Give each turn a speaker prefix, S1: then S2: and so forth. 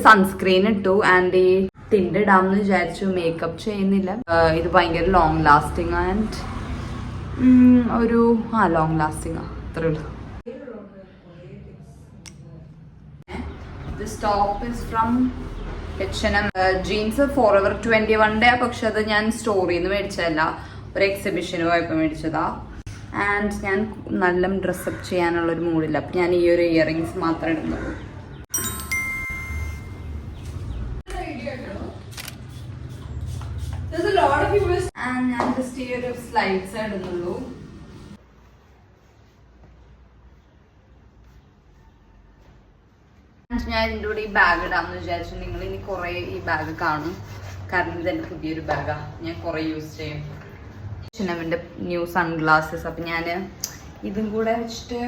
S1: Sunscreen ഇട്ടു and ഈ ടിൻഡ് ഇടാമെന്ന് വിചാരിച്ചു. മേക്കപ്പ് ചെയ്യുന്നില്ല. ഇത് ഭയങ്കര ലോങ് ലാസ്റ്റിംഗ് ആൻഡ് ഒരു ലോങ് ലാസ്റ്റിംഗ് അത്രേ ഉള്ളൂ. This top is from H&M. Jeans Forever 21 പക്ഷെ അത് ഞാൻ സ്റ്റോറിൽ നിന്ന് മേടിച്ചതല്ല, ഒരു എക്സിബിഷന് പോയപ്പോൾ മേടിച്ചതാ. ആൻഡ് ഞാൻ നല്ല ഡ്രസ്സപ്പ് ചെയ്യാനുള്ളൊരു മൂഡില്ല, അപ്പം ഞാൻ ഈ ഒരു ഇയറിങ്സ് മാത്രമേ ഇടുന്നുള്ളൂ. ആൻഡ് ഞാൻ ജസ്റ്റ് ഈ ഒരു സ്ലൈഡ്സ് ഇടുന്നുള്ളൂ. ഞാൻ ഇതിൻ്റെ കൂടെ ഈ ബാഗ് ഇടാമെന്ന് വിചാരിച്ചു. നിങ്ങൾ ഇനി കുറേ ഈ ബാഗ് കാണും, കാരണം ഇതെൻ്റെ പുതിയൊരു ബാഗാണ്, ഞാൻ കുറേ യൂസ് ചെയ്യും. H&Mന്റെ ന്യൂ സൺഗ്ലാസസ്. അപ്പം ഞാൻ ഇതും കൂടെ വെച്ചിട്ട്